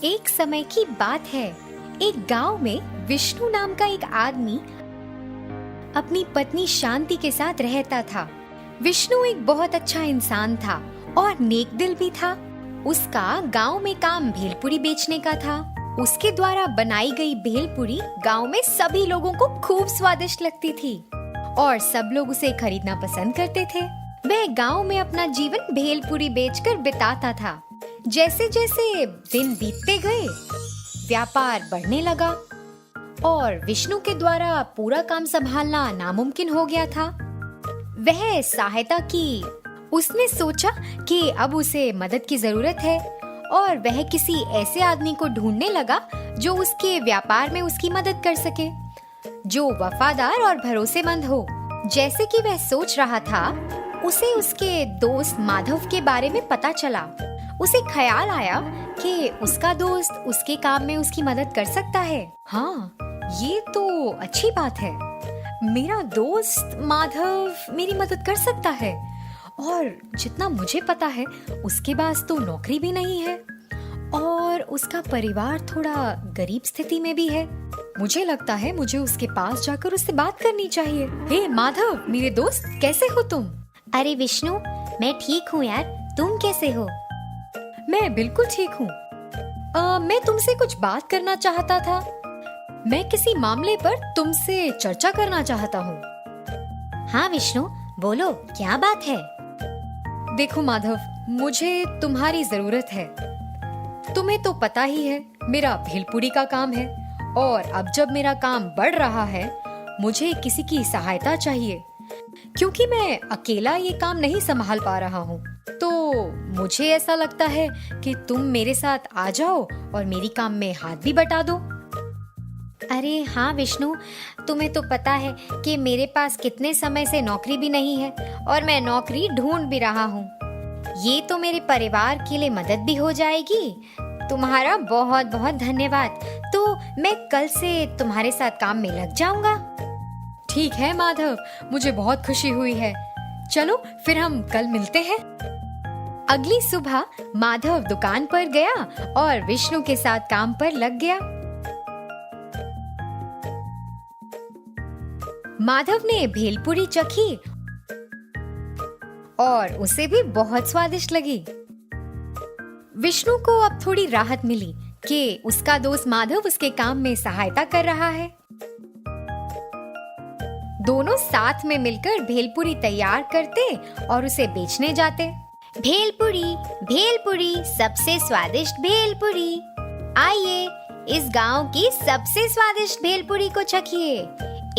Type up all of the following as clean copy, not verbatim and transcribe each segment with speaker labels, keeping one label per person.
Speaker 1: एक समय की बात है। एक गांव में विष्णु नाम का एक आदमी अपनी पत्नी शांति के साथ रहता था। विष्णु एक बहुत अच्छा इंसान था और नेक दिल भी था। उसका गांव में काम भेलपुरी बेचने का था। उसके द्वारा बनाई गई भेलपुरी गांव में सभी लोगों को खूब स्वादिष्ट लगती थी और सब लोग उसे खरीदना पसंद करते थे। वह गांव में अपना जीवन भेलपुरी बेचकर बिताता था। जैसे जैसे दिन बीतते गए, व्यापार बढ़ने लगा और विष्णु के द्वारा पूरा काम संभालना नामुमकिन हो गया था। वह सहायता की। उसने सोचा कि अब उसे मदद की जरूरत है और वह किसी ऐसे आदमी को ढूंढने लगा जो उसके व्यापार में उसकी मदद कर सके, जो वफादार और भरोसेमंद हो। जैसे कि वह सोच रहा था, उसे उसके दोस्त माधव के बारे में पता चला। उसे ख्याल आया कि उसका दोस्त उसके काम में उसकी मदद कर सकता है। हाँ, ये तो अच्छी बात है। मेरा दोस्त माधव मेरी मदद कर सकता है और जितना मुझे पता है उसके पास तो नौकरी भी नहीं है और उसका परिवार थोड़ा गरीब स्थिति में भी है। मुझे लगता है मुझे उसके पास जाकर उससे बात करनी चाहिए। हे माधव, मेरे दोस्त, कैसे हो तुम?
Speaker 2: अरे विष्णु, मैं ठीक हूँ यार। तुम कैसे हो?
Speaker 1: मैं बिल्कुल ठीक हूँ। मैं तुमसे कुछ बात करना चाहता था। मैं किसी मामले पर तुमसे चर्चा करना चाहता हूँ।
Speaker 2: हाँ विष्णु, बोलो, क्या बात है?
Speaker 1: देखो माधव, मुझे तुम्हारी जरूरत है। तुम्हें तो पता ही है मेरा भेलपुरी का काम है और अब जब मेरा काम बढ़ रहा है, मुझे किसी की सहायता चाहिए क्योंकि मैं अकेला ये काम नहीं संभाल पा रहा हूँ। तो मुझे ऐसा लगता है कि तुम मेरे साथ आ जाओ और मेरी काम में हाथ भी बटा दो।
Speaker 2: अरे हाँ विष्णु, तुम्हें तो पता है कि मेरे पास कितने समय से नौकरी भी नहीं है और मैं नौकरी ढूंढ भी रहा हूँ। ये तो मेरे परिवार के लिए मदद भी हो जाएगी। तुम्हारा बहुत बहुत धन्यवाद। तो मैं कल से तुम्हारे साथ काम में लग जाऊंगा।
Speaker 1: ठीक है माधव, मुझे बहुत खुशी हुई है। चलो फिर हम कल मिलते हैं। अगली सुबह माधव दुकान पर गया और विष्णु के साथ काम पर लग गया। माधव ने भेलपुरी चखी और उसे भी बहुत स्वादिष्ट लगी। विष्णु को अब थोड़ी राहत मिली कि उसका दोस्त माधव उसके काम में सहायता कर रहा है। दोनों साथ में मिलकर भेलपुरी तैयार करते और उसे बेचने जाते।
Speaker 2: भेलपुरी, भेलपुरी, सबसे स्वादिष्ट भेलपुरी। आइए, इस गांव की सबसे स्वादिष्ट भेलपुरी को चखिए।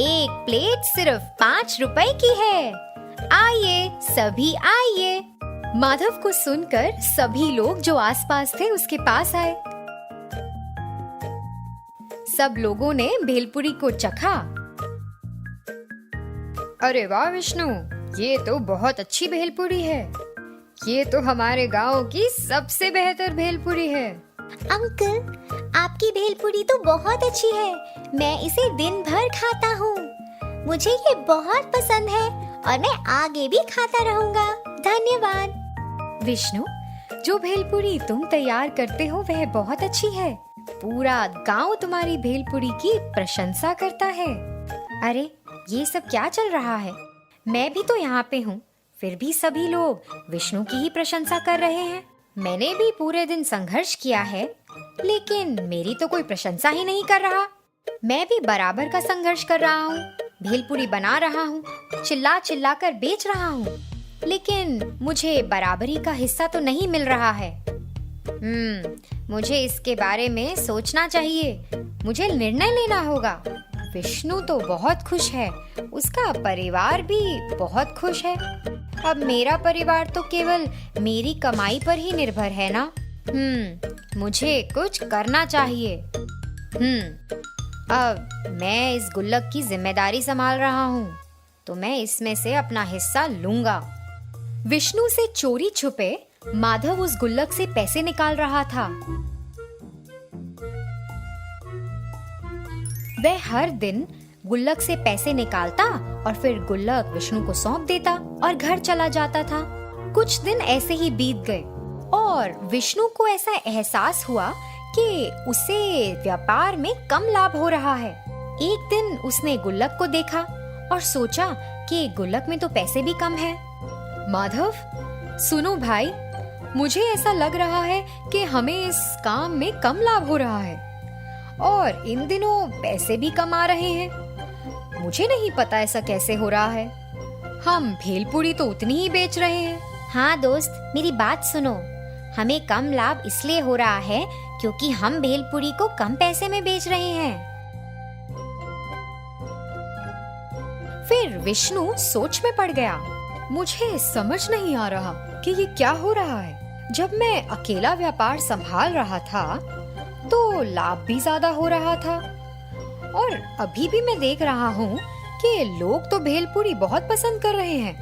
Speaker 2: एक प्लेट सिर्फ 5 रुपए की है। आइए, सभी आइए।
Speaker 1: माधव को सुनकर सभी लोग जो आसपास थे उसके पास आए। सब लोगों ने भेलपुरी को चखा। अरे वाह विष्णु, ये तो बहुत अच्छी भेलपुरी है। ये तो हमारे गांव की सबसे बेहतर भेलपुरी है।
Speaker 2: अंकल, आपकी भेलपुरी तो बहुत अच्छी है। मैं इसे दिन भर खाता हूँ। मुझे ये बहुत पसंद है और मैं आगे भी खाता रहूँगा। धन्यवाद।
Speaker 1: विष्णु, जो भेलपुरी तुम तैयार करते हो वह बहुत अच्छी है। पूरा गांव तुम्हारी भेलपुरी की प्रशंसा करता है। अरे, ये सब क्या चल रहा है? मैं भी तो यहाँ पे हूँ, फिर भी सभी लोग विष्णु की ही प्रशंसा कर रहे हैं। मैंने भी पूरे दिन संघर्ष किया है, लेकिन मेरी तो कोई प्रशंसा ही नहीं कर रहा। मैं भी बराबर का संघर्ष कर रहा हूँ, भेलपुरी बना रहा हूँ, चिल्ला चिल्ला कर बेच रहा हूँ, लेकिन मुझे बराबरी का हिस्सा तो नहीं मिल रहा है। मुझे इसके बारे में सोचना चाहिए। मुझे निर्णय लेना होगा। विष्णु तो बहुत खुश है, उसका परिवार भी बहुत खुश है। अब मेरा परिवार तो केवल मेरी कमाई पर ही निर्भर है ना। मुझे कुछ करना चाहिए। अब मैं इस गुल्लक की जिम्मेदारी संभाल रहा हूँ, तो मैं इसमें से अपना हिस्सा लूंगा। विष्णु से चोरी छुपे माधव उस गुल्लक से पैसे निकाल रहा था। वह हर दिन गुल्लक से पैसे निकालता और फिर गुल्लक विष्णु को सौंप देता और घर चला जाता था। कुछ दिन ऐसे ही बीत गए और विष्णु को ऐसा एहसास हुआ कि उसे व्यापार में कम लाभ हो रहा है। एक दिन उसने गुल्लक को देखा और सोचा कि गुल्लक में तो पैसे भी कम हैं। माधव, सुनो भाई, मुझे ऐसा लग रहा है कि हमें इस काम में कम लाभ हो रहा है और इन दिनों पैसे भी कम आ रहे हैं। मुझे नहीं पता ऐसा कैसे हो रहा है। हम भेलपुरी तो उतनी ही बेच रहे हैं।
Speaker 2: हाँ दोस्त, मेरी बात सुनो। हमें कम लाभ इसलिए हो रहा है क्योंकि हम भेलपुरी को कम पैसे में बेच रहे हैं।
Speaker 1: फिर विष्णु सोच में पड़ गया। मुझे समझ नहीं आ रहा कि ये क्या हो रहा है। जब मैं अकेला व्यापार संभाल रहा था तो लाभ भी ज्यादा हो रहा था और अभी भी मैं देख रहा हूँ कि लोग तो भेलपुरी बहुत पसंद कर रहे हैं,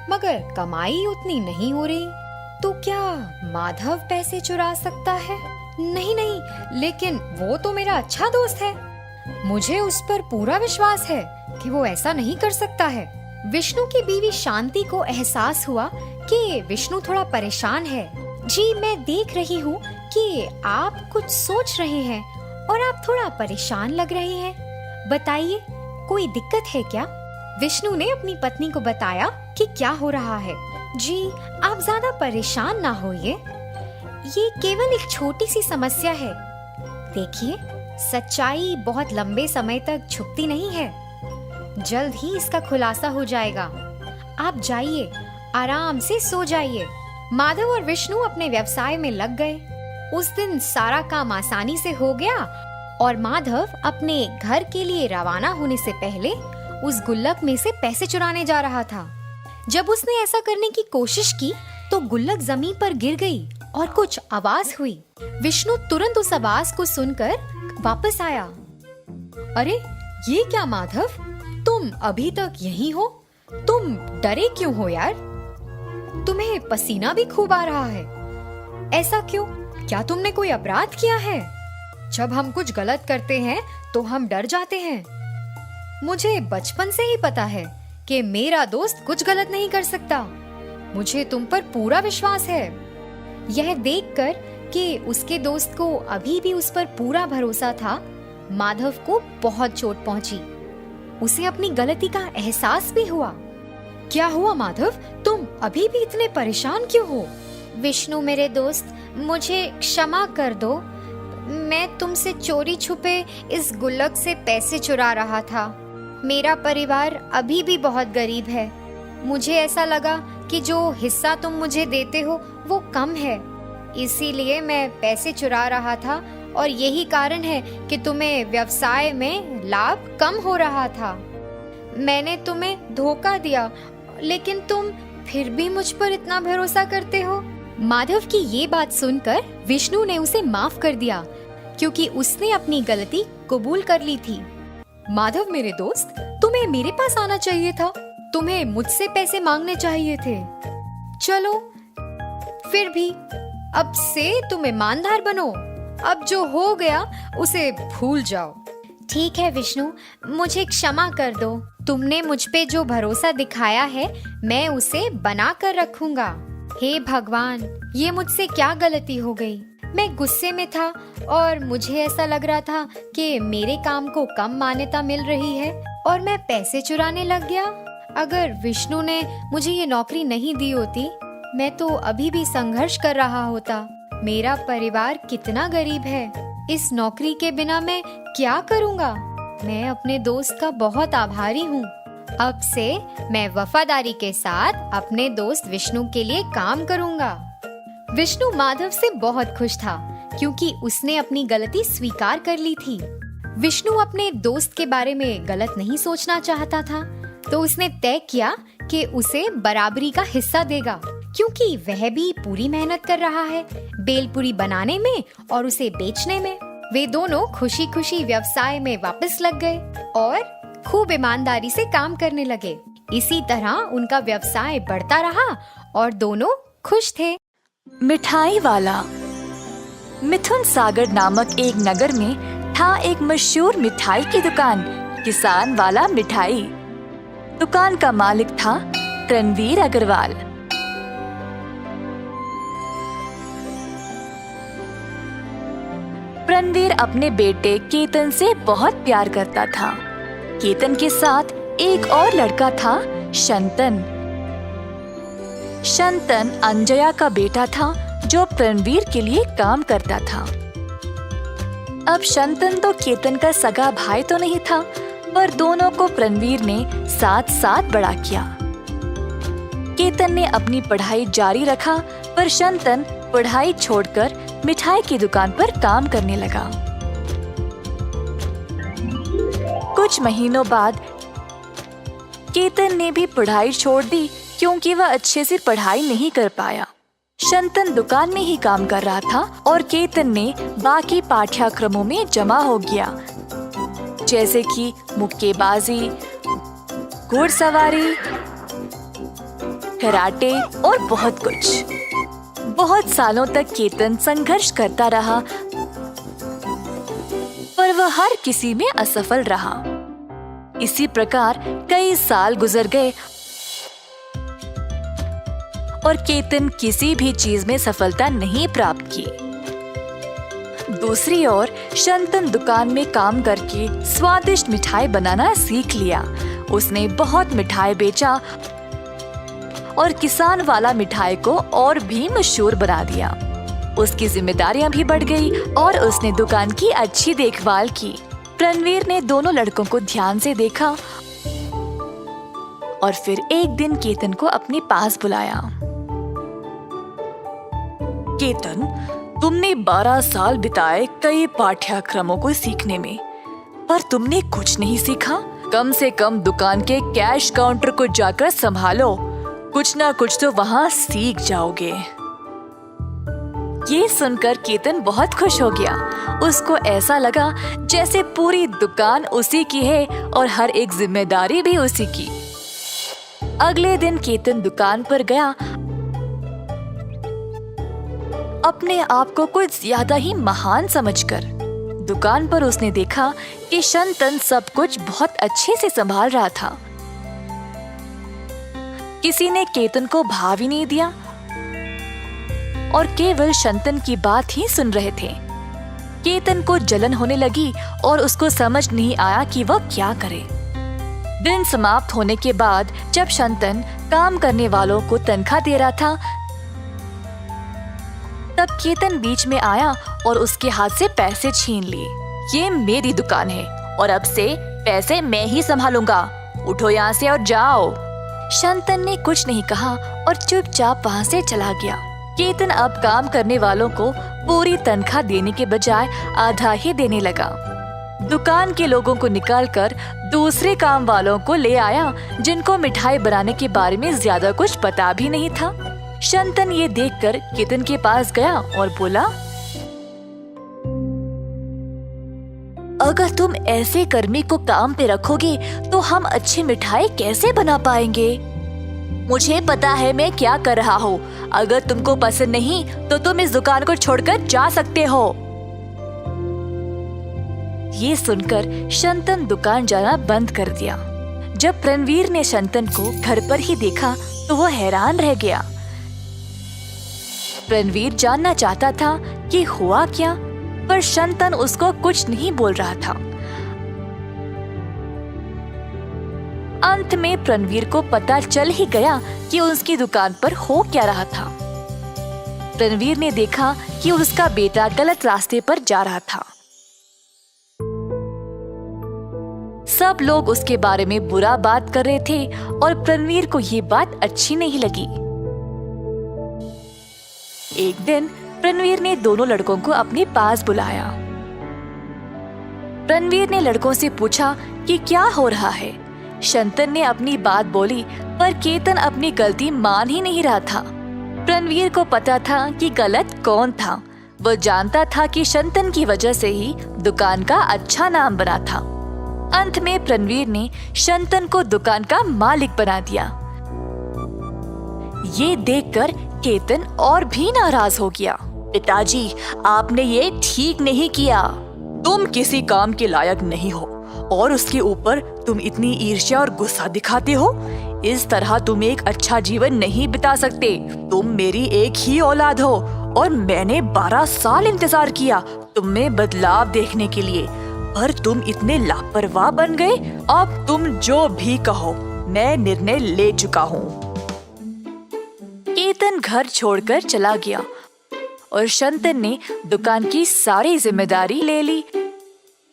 Speaker 1: मगर कमाई उतनी नहीं हो रही। तो क्या माधव पैसे चुरा सकता है? नहीं नहीं, लेकिन वो तो मेरा अच्छा दोस्त है। मुझे उस पर पूरा विश्वास है कि वो ऐसा नहीं कर सकता है। विष्णु की बीवी शांति को एहसास हुआ कि विष्णु थोड़ा परेशान है। जी, मैं देख रही हूँ कि आप कुछ सोच रहे हैं और आप थोड़ा परेशान लग रहे हैं। बताइए, कोई दिक्कत है क्या? विष्णु ने अपनी पत्नी को बताया कि क्या हो रहा है। जी, आप ज्यादा परेशान ना होइए, ये केवल एक छोटी सी समस्या है। देखिए, सच्चाई बहुत लंबे समय तक छुपती नहीं है, जल्द ही इसका खुलासा हो जाएगा। आप जाइए, आराम से सो जाइए। माधव और विष्णु अपने व्यवसाय में लग गए। उस दिन सारा काम आसानी से हो गया और माधव अपने घर के लिए रवाना होने से पहले उस गुल्लक में से पैसे चुराने जा रहा था। जब उसने ऐसा करने की कोशिश की तो गुल्लक जमीन पर गिर गई और कुछ आवाज हुई। विष्णु तुरंत उस आवाज को सुनकर वापस आया। अरे, ये क्या माधव, तुम अभी तक यहीं हो? तुम डरे क्यों हो यार? तुम्हें पसीना भी खूब आ रहा है। ऐसा क्यों? क्या तुमने कोई अपराध किया है? जब हम कुछ गलत करते हैं तो हम डर जाते हैं। मुझे बचपन से ही पता है कि मेरा दोस्त कुछ गलत नहीं कर सकता। मुझे तुम पर पूरा विश्वास है। यह देखकर कि उसके दोस्त को अभी भी उस पर पूरा भरोसा था, माधव को बहुत चोट पहुंची। उसे अपनी गलती का एहसास भी हुआ। क्या हुआ माधव, तुम अभी भी इतने परेशान क्यों हो?
Speaker 2: विष्णु मेरे दोस्त, मुझे क्षमा कर दो। मैं तुमसे चोरी छुपे इस गुल्लक से पैसे चुरा रहा था। मेरा परिवार अभी भी बहुत गरीब है। मुझे ऐसा लगा कि जो हिस्सा तुम मुझे देते हो वो कम है, इसीलिए मैं पैसे चुरा रहा था और यही कारण है कि तुम्हें व्यवसाय में लाभ कम हो रहा था। मैंने तुम्हें धोखा दिया, लेकिन तुम फिर भी मुझ पर इतना भरोसा करते हो।
Speaker 1: माधव की ये बात सुनकर विष्णु ने उसे माफ कर दिया, क्योंकि उसने अपनी गलती कबूल कर ली थी। माधव मेरे दोस्त, तुम्हें मेरे पास आना चाहिए था। तुम्हें मुझसे पैसे मांगने चाहिए थे। चलो, फिर भी अब से तुम ईमानदार बनो। अब जो हो गया उसे भूल जाओ।
Speaker 2: ठीक है विष्णु, मुझे क्षमा कर दो। तुमने मुझ पे जो भरोसा दिखाया है मैं उसे बना कर रखूंगा। हे भगवान, ये मुझसे क्या गलती हो गई? मैं गुस्से में था और मुझे ऐसा लग रहा था कि मेरे काम को कम मान्यता मिल रही है और मैं पैसे चुराने लग गया। अगर विष्णु ने मुझे ये नौकरी नहीं दी होती, मैं तो अभी भी संघर्ष कर रहा होता। मेरा परिवार कितना गरीब है, इस नौकरी के बिना मैं क्या करूँगा? मैं अपने दोस्त का बहुत आभारी हूँ। अब से मैं वफादारी के साथ अपने दोस्त विष्णु के लिए काम करूँगा। विष्णु माधव से बहुत खुश था, क्योंकि उसने अपनी गलती स्वीकार कर ली थी। विष्णु अपने दोस्त के बारे में गलत नहीं सोचना चाहता था, तो उसने तय किया कि उसे बराबरी का हिस्सा देगा, क्योंकि वह भी पूरी मेहनत कर रहा है बेलपुरी बनाने में और उसे बेचने में। वे दोनों खुशी खुशी व्यवसाय में वापस लग गए और खूब ईमानदारी से काम करने लगे। इसी तरह उनका व्यवसाय बढ़ता रहा और दोनों खुश थे।
Speaker 3: मिठाई वाला। मिथुन सागर नामक एक नगर में था एक मशहूर मिठाई की दुकान, किसान वाला मिठाई। दुकान का मालिक था रणवीर अग्रवाल। रणवीर अपने बेटे केतन से बहुत प्यार करता था। केतन के साथ एक और लड़का था, शंतन। शंतन अंजया का बेटा था जो रणवीर के लिए काम करता था। अब शंतन तो केतन का सगा भाई तो नहीं था, पर दोनों को रणवीर ने साथ साथ बड़ा किया। केतन ने अपनी पढ़ाई जारी रखा, पर शंतन पढ़ाई छोड़कर मिठाई की दुकान पर काम करने लगा। कुछ महीनों बाद केतन ने भी पढ़ाई छोड़ दी, क्योंकि वह अच्छे से पढ़ाई नहीं कर पाया। शंतन दुकान में ही काम कर रहा था और केतन ने बाकी पाठ्यक्रमों में जमा हो गया, जैसे कि मुक्केबाजी, घुड़सवारी, कराटे और बहुत कुछ। बहुत सालों तक केतन संघर्ष करता रहा, पर वह हर किसी में असफल रहा। इसी प्रकार कई साल गुजर गए और केतन किसी भी चीज में सफलता नहीं प्राप्त की। दूसरी ओर शंतन दुकान में काम करके स्वादिष्ट मिठाई बनाना सीख लिया। उसने बहुत मिठाई बेचा और किसान वाला मिठाई को और भी मशहूर बना दिया। उसकी जिम्मेदारियां भी बढ़ गई और उसने दुकान की अच्छी देखभाल की। रणवीर ने दोनों लड़कों को ध्यान से देखा और फिर एक दिन केतन को अपने पास बुलाया। केतन, तुमने 12 साल बिताए कई पाठ्यक्रमों को सीखने में, पर तुमने कुछ नहीं सीखा। कम से कम दुकान के कैश काउंटर को जाकर संभालो, कुछ ना कुछ तो वहाँ सीख जाओगे। ये सुनकर केतन बहुत खुश हो गया। उसको ऐसा लगा जैसे पूरी दुकान उसी की है और हर एक जिम्मेदारी भी उसी की। अगले दिन केतन दुकान पर गया। अपने आप को कुछ ज्यादा ही महान समझकर दुकान पर उसने देखा कि शंतन सब कुछ बहुत अच्छे से संभाल रहा था। किसी ने केतन को भाव ही नहीं दिया और केवल शंतन की बात ही सुन रहे थे। केतन को जलन होने लगी और उसको समझ नहीं आया कि वह क्या करे। दिन समाप्त होने के बाद जब शंतन काम करने वालों को तनख्वाह दे रहा था, तब केतन बीच में आया और उसके हाथ से पैसे छीन लिए। ये मेरी दुकान है और अब से पैसे मैं ही संभालूंगा। उठो यहाँ से और जाओ। शंतन ने कुछ नहीं कहा और चुपचाप वहाँ से चला गया। केतन अब काम करने वालों को पूरी तनख्वाह देने के बजाय आधा ही देने लगा। दुकान के लोगों को निकालकर दूसरे काम वालों को ले आया, जिनको मिठाई बनाने के बारे में ज्यादा कुछ पता भी नहीं था। शंतन ये देखकर केतन के पास गया और बोला, अगर तुम ऐसे कर्मी को काम पे रखोगे तो हम अच्छी मिठाई कैसे बना पाएंगे? मुझे पता है मैं क्या कर रहा हूँ। अगर तुमको पसंद नहीं तो तुम इस दुकान को छोड़कर जा सकते हो। ये सुनकर शंतन दुकान जाना बंद कर दिया। जब रणवीर ने शंतन को घर पर ही देखा तो वो हैरान रह गया। रणवीर जानना चाहता था कि हुआ क्या, पर शंतन उसको कुछ नहीं बोल रहा था। अंत में रणवीर को पता चल ही गया कि उसकी दुकान पर हो क्या रहा था। रणवीर ने देखा कि उसका बेटा गलत रास्ते पर जा रहा था। सब लोग उसके बारे में बुरा बात कर रहे थे और रणवीर को ये बात अच्छी नहीं लगी। एक दिन रणवीर ने दोनों लड़कों को अपने पास बुलाया। रणवीर ने लड़कों से पूछा कि क्या हो रहा है। शंतन ने अपनी बात बोली, पर केतन अपनी गलती मान ही नहीं रहा था। रणवीर को पता था कि गलत कौन था। वह जानता था कि शंतन की वजह से ही दुकान का अच्छा नाम बना था। अंत में रणवीर ने शंतन को दुकान का मालिक बना दिया। ये देखकर केतन और भी नाराज हो गया। पिताजी, आपने ये ठीक नहीं किया। तुम किसी काम के लायक नहीं हो और उसके ऊपर तुम इतनी ईर्ष्या और गुस्सा दिखाते हो। इस तरह तुम एक अच्छा जीवन नहीं बिता सकते। तुम मेरी एक ही औलाद हो और मैंने 12 साल इंतजार किया, तुम में बदलाव देखने के लिए, पर तुम इतने लापरवाह बन गए। अब तुम जो भी कहो, मैं निर्णय ले चुका हूँ। केतन घर छोड़कर चला गया और शंतन ने दुकान की सारी जिम्मेदारी ले ली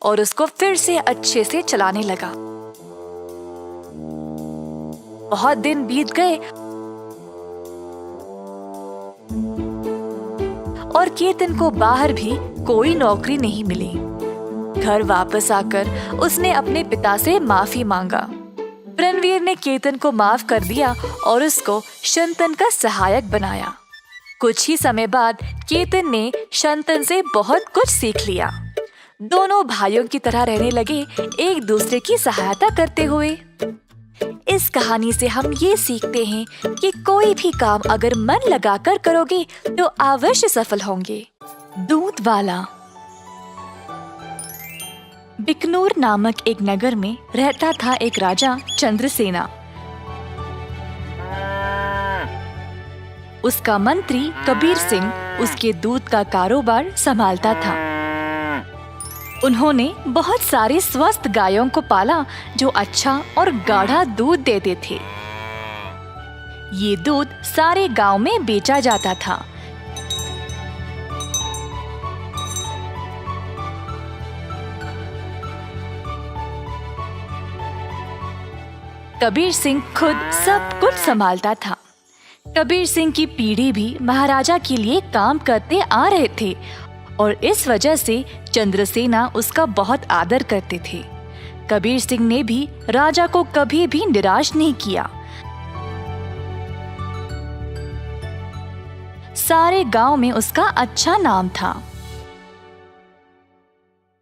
Speaker 3: और उसको फिर से अच्छे से चलाने लगा। बहुत दिन बीत गए और केतन को बाहर भी कोई नौकरी नहीं मिली। घर वापस आकर उसने अपने पिता से माफी मांगा। रणवीर ने केतन को माफ कर दिया और उसको शंतन का सहायक बनाया। कुछ ही समय बाद केतन ने शंतन से बहुत कुछ सीख लिया। दोनों भाइयों की तरह रहने लगे, एक दूसरे की सहायता करते हुए। इस कहानी से हम ये सीखते हैं कि कोई भी काम अगर मन लगाकर करोगे तो अवश्य सफल होंगे। दूध वाला। बिकनूर नामक एक नगर में रहता था एक राजा चंद्रसेना। उसका मंत्री कबीर सिंह उसके दूध का कारोबार संभालता था। उन्होंने बहुत सारे स्वस्थ गायों को पाला जो अच्छा और गाढ़ा दूध देते थे। ये दूध सारे गांव में बेचा जाता था। कबीर सिंह खुद सब कुछ संभालता था। कबीर सिंह की पीढ़ी भी महाराजा के लिए काम करते आ रहे थे और इस वजह से चंद्रसेना उसका बहुत आदर करते थे। कबीर सिंह ने भी राजा को कभी भी निराश नहीं किया। सारे गांव में उसका अच्छा नाम था।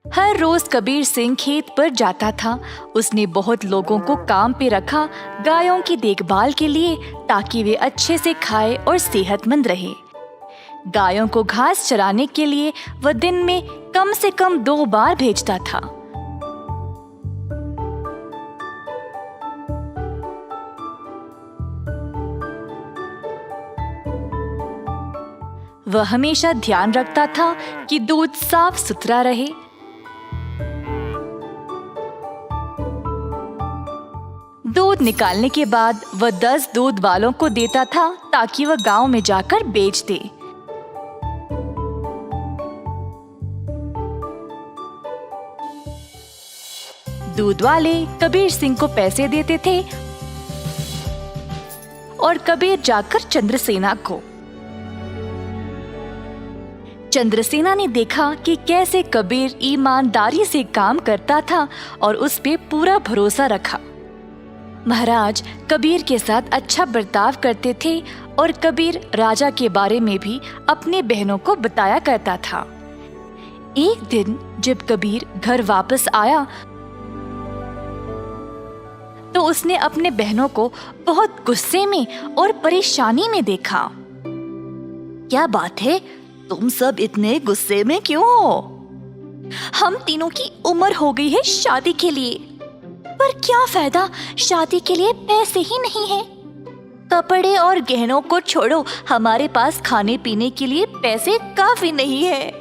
Speaker 3: हर रोज कबीर सिंह खेत पर जाता था। उसने बहुत लोगों को काम पे रखा गायों की देखभाल के लिए, ताकि वे अच्छे से खाएं और सेहतमंद रहे। गायों को घास चराने के लिए वह दिन में कम से कम 2 बार भेजता था। वह हमेशा ध्यान रखता था कि दूध साफ सुथरा रहे। दूध निकालने के बाद वह 10 दूध वालों को देता था ताकि वह गांव में जाकर बेच दे। दूध वाले कबीर सिंह को पैसे देते थे और कबीर जाकर चंद्रसेना को। चंद्रसेना ने देखा कि कैसे कबीर ईमानदारी से काम करता था और उस पे पूरा भरोसा रखा। महाराज कबीर के साथ अच्छा बर्ताव करते थे और कबीर राजा के बारे में भी अपने बहनों को बताया करता था। एक दिन जब कबीर घर वापस आया तो उसने अपने बहनों को बहुत गुस्से में और परेशानी में देखा। क्या बात है, तुम सब इतने गुस्से में क्यों हो? हम तीनों की उम्र हो गई है शादी के लिए, पर क्या फायदा, शादी के लिए पैसे ही नहीं है। कपड़े और गहनों को छोड़ो, हमारे पास खाने पीने के लिए पैसे काफी नहीं है।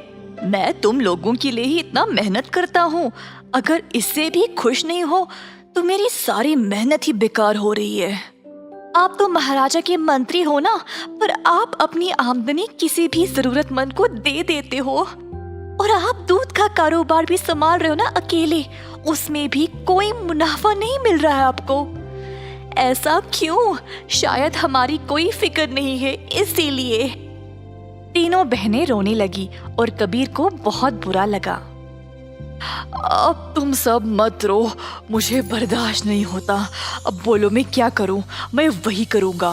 Speaker 3: मैं तुम लोगों के लिए ही इतना मेहनत करता हूँ, अगर इससे भी खुश नहीं हो तो मेरी सारी मेहनत ही बेकार हो रही है। आप तो महाराजा के मंत्री हो ना, पर आप अपनी आमदनी किसी भी जरूरतमंद को दे देते हो। और आप दूध का कारोबार भी संभाल रहे हो ना अकेले, उसमें भी कोई मुनाफा नहीं मिल रहा है आपको। ऐसा क्यों? शायद हमारी कोई फिक्र नहीं है, इसीलिए। तीनों बहनें रोने लगी और कबीर को बहुत बुरा लगा। अब तुम सब मत रो, मुझे बर्दाश्त नहीं होता। अब बोलो मैं क्या करूं? मैं वही करूंगा।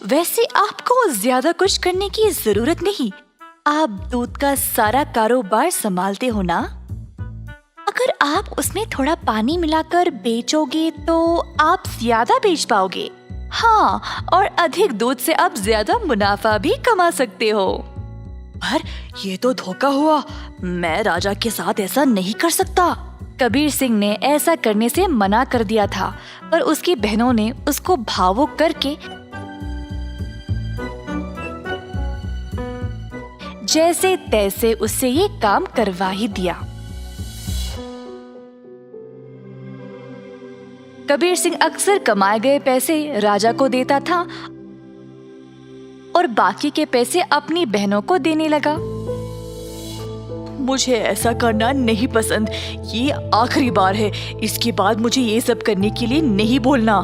Speaker 3: वैसे आपको ज्यादा कुछ करने की जरूरत नहीं, आप दूध का सारा कारोबार संभालते हो ना। अगर आप उसमें थोड़ा पानी मिलाकर बेचोगे तो आप ज्यादा बेच पाओगे। हाँ, और अधिक दूध से आप ज्यादा मुनाफा भी कमा सकते हो। पर ये तो धोखा हुआ, मैं राजा के साथ ऐसा नहीं कर सकता। कबीर सिंह ने ऐसा करने से मना कर दिया था, पर उसकी बहनों ने उसको भावुक करके जैसे तैसे उससे ये काम करवा ही दिया। कबीर सिंह अक्सर कमाए गए पैसे राजा को देता था और बाकी के पैसे अपनी बहनों को देने लगा।
Speaker 4: मुझे ऐसा करना नहीं पसंद, ये आखिरी बार है, इसके बाद मुझे ये सब करने के लिए नहीं बोलना।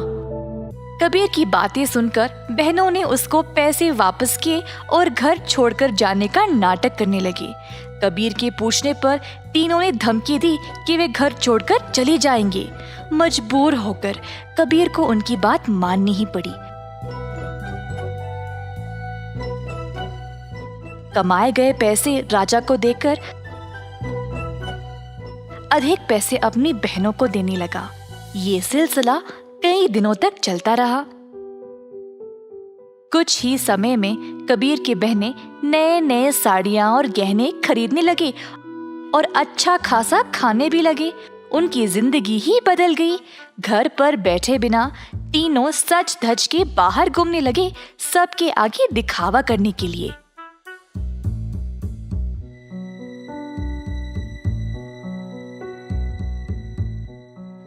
Speaker 3: कबीर की बातें सुनकर बहनों ने उसको पैसे वापस किए और घर छोड़कर जाने का नाटक करने लगी। कबीर के पूछने पर तीनों ने धमकी दी कि वे घर छोड़कर चले जाएंगे। मजबूर होकर कबीर को उनकी बात माननी ही पड़ी। कमाए गए पैसे राजा को देकर अधिक पैसे अपनी बहनों को देने लगा। ये सिलसिला कई दिनों तक चलता रहा। कुछ ही समय में कबीर की बहनें नए नए साड़ियां और गहने खरीदने लगे और अच्छा खासा खाने भी लगे। उनकी जिंदगी ही बदल गई। घर पर बैठे बिना तीनों सज धज के बाहर घूमने लगे, सबके आगे दिखावा करने के लिए।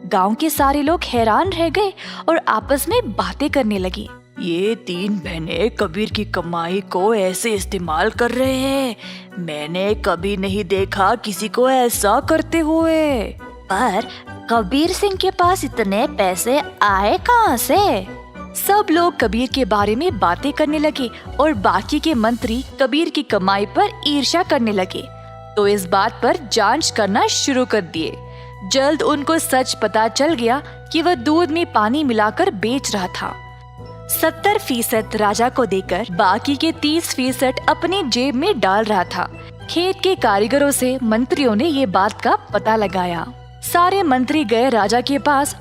Speaker 3: गांव के सारे लोग हैरान रह गए और आपस में बातें करने लगे।
Speaker 4: ये तीन बहनें कबीर की कमाई को ऐसे इस्तेमाल कर रहे हैं। मैंने कभी नहीं देखा किसी को ऐसा करते हुए।
Speaker 3: पर कबीर सिंह के पास इतने पैसे आए कहाँ से? सब लोग कबीर के बारे में बातें करने लगे और बाकी के मंत्री कबीर की कमाई पर ईर्ष्या करने लगे, तो इस बात पर जांच करना शुरू कर दिए। जल्द उनको सच पता चल गया कि वह दूध में पानी मिलाकर बेच रहा था। 70% राजा को देकर बाकी के 30% अपनी जेब में डाल रहा था। खेत के कारीगरों से मंत्रियों ने ये बात का पता लगाया। सारे मंत्री गए राजा के पास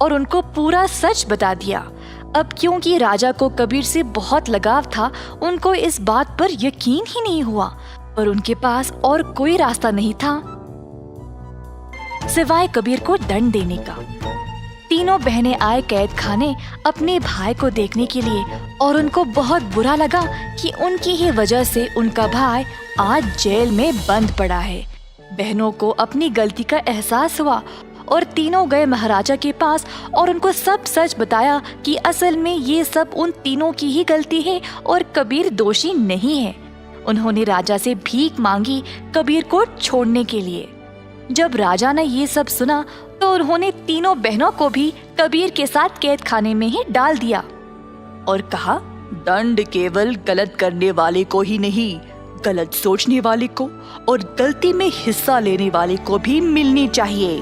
Speaker 3: और उनको पूरा सच बता दिया। अब क्योंकि राजा को कबीर से बहुत लगाव था, उनको इस बात पर यकीन ही नहीं हुआ, पर उनके पास और कोई रास्ता नहीं था सिवाय कबीर को दंड देने का। तीनों बहनें आए कैद खाने अपने भाई को देखने के लिए और उनको बहुत बुरा लगा कि उनकी ही वजह से उनका भाई आज जेल में बंद पड़ा है। बहनों को अपनी गलती का एहसास हुआ और तीनों गए महाराजा के पास और उनको सब सच बताया कि असल में ये सब उन तीनों की ही गलती है और कबीर दोषी नहीं है। उन्होंने राजा से भीख मांगी कबीर को छोड़ने के लिए। जब राजा ने ये सब सुना तो उन्होंने तीनों बहनों को भी कबीर के साथ कैद खाने में ही डाल दिया
Speaker 4: और कहा, दंड केवल गलत करने वाले को ही नहीं, गलत सोचने वाले को और गलती में हिस्सा लेने वाले को भी मिलनी चाहिए।